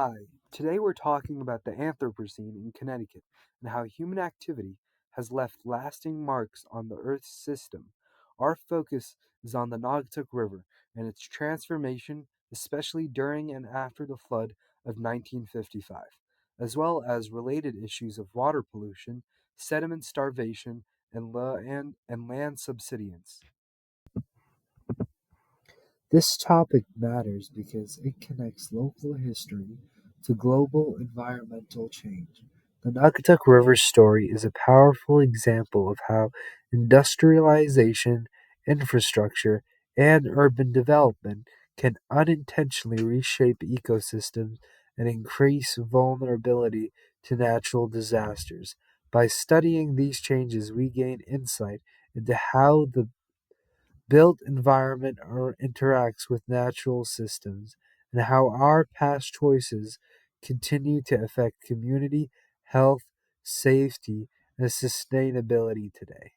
Hi, today we're talking about the Anthropocene in Connecticut and how human activity has left lasting marks on the Earth's system. Our focus is on the Naugatuck River and its transformation, especially during and after the flood of 1955, as well as related issues of water pollution, sediment starvation, and land subsidence. This topic matters because it connects local history to global environmental change. The Naugatuck River story is a powerful example of how industrialization, infrastructure, and urban development can unintentionally reshape ecosystems and increase vulnerability to natural disasters. By studying these changes, we gain insight into how the built environment interacts with natural systems, and how our past choices continue to affect community health, safety, and sustainability today.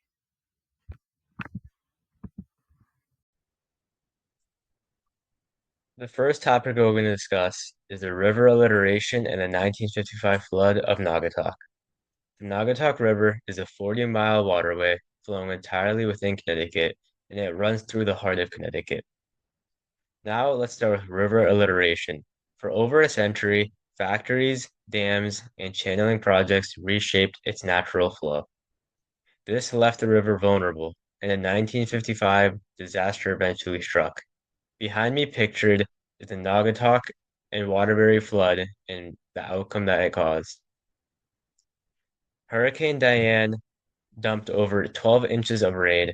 The first topic we're going to discuss is the river alliteration and the 1955 flood of Naugatuck. The Naugatuck River is a 40-mile waterway flowing entirely within Connecticut, and it runs through the heart of Connecticut. Now let's start with river alliteration. For over a century, factories, dams, and channeling projects reshaped its natural flow. This left the river vulnerable, and in 1955, disaster eventually struck. Behind me pictured is the Naugatuck and Waterbury flood and the outcome that it caused. Hurricane Diane dumped over 12 inches of rain,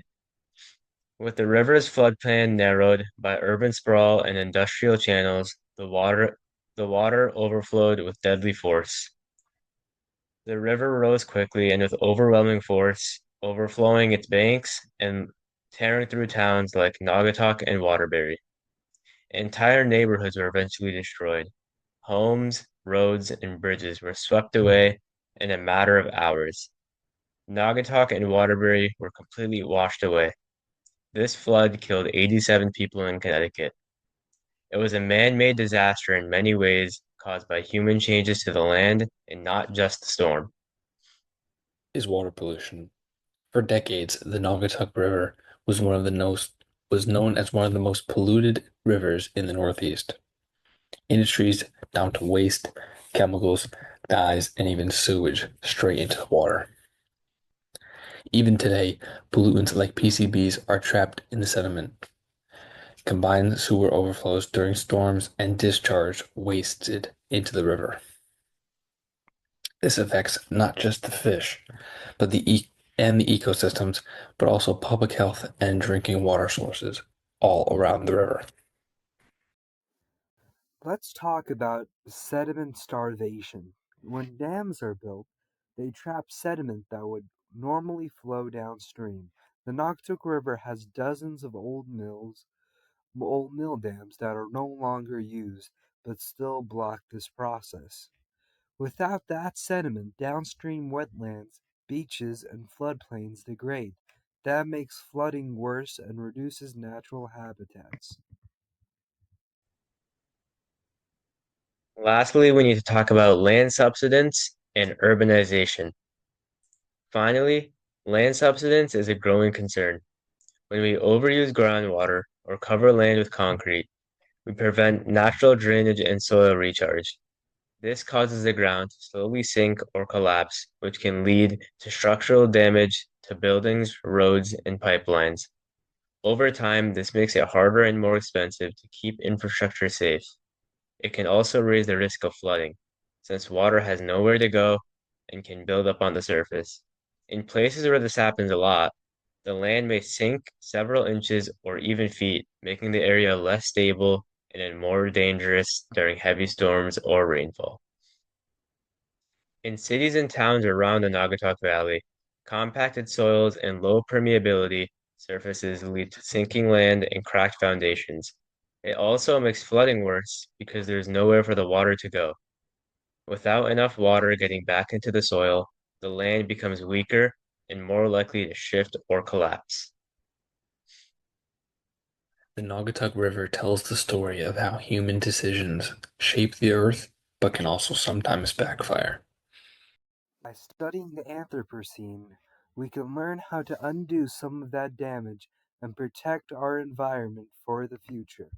with the river's floodplain narrowed by urban sprawl and industrial channels. The water overflowed with deadly force. The river rose quickly and with overwhelming force, overflowing its banks and tearing through towns like Naugatuck and Waterbury. Entire neighborhoods were eventually destroyed. Homes, roads, and bridges were swept away in a matter of hours. Naugatuck and Waterbury were completely washed away. This flood killed 87 people in Connecticut. It was a man-made disaster in many ways, caused by human changes to the land and not just the storm. Is water pollution. For decades, the Naugatuck River was known as one of the most polluted rivers in the Northeast. Industries down to waste, chemicals, dyes, and even sewage straight into the water. Even today, pollutants like PCBs are trapped in the sediment. Combined sewer overflows during storms and discharge wasted into the river. This affects not just the fish, but the ecosystems, but also public health and drinking water sources all around the river. Let's talk about sediment starvation. When dams are built, they trap sediment that would normally flow downstream. The Noctic River has dozens of old mill dams that are no longer used but still block this process. Without that sediment, downstream wetlands, beaches, and floodplains degrade. That makes flooding worse and reduces natural habitats. Lastly, we need to talk about land subsidence and urbanization. Finally, land subsidence is a growing concern. When we overuse groundwater or cover land with concrete, we prevent natural drainage and soil recharge. This causes the ground to slowly sink or collapse, which can lead to structural damage to buildings, roads, and pipelines. Over time, this makes it harder and more expensive to keep infrastructure safe. It can also raise the risk of flooding, since water has nowhere to go and can build up on the surface. In places where this happens a lot, the land may sink several inches or even feet, making the area less stable and more dangerous during heavy storms or rainfall. In cities and towns around the Naugatuck Valley, compacted soils and low permeability surfaces lead to sinking land and cracked foundations. It also makes flooding worse because there's nowhere for the water to go. Without enough water getting back into the soil, the land becomes weaker and more likely to shift or collapse. The Naugatuck River tells the story of how human decisions shape the earth but can also sometimes backfire. By studying the Anthropocene, we can learn how to undo some of that damage and protect our environment for the future.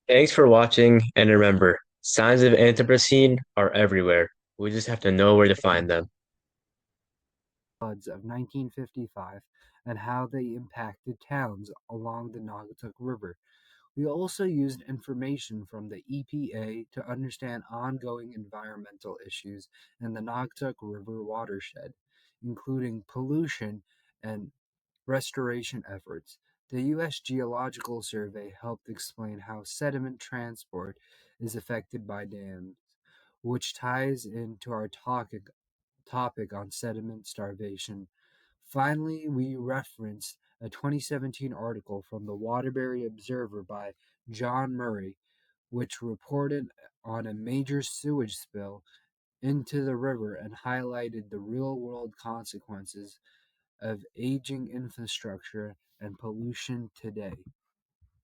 Thanks for watching, and remember, signs of Anthropocene are everywhere. We just have to know where to find them. Floods of 1955 and how they impacted towns along the Naugatuck River. We also used information from the EPA to understand ongoing environmental issues in the Naugatuck River watershed, including pollution and restoration efforts. The U.S. Geological Survey helped explain how sediment transport is affected by dams, which ties into our topic on sediment starvation. Finally, we referenced a 2017 article from the Waterbury Observer by John Murray, which reported on a major sewage spill into the river and highlighted the real world consequences of aging infrastructure and pollution today.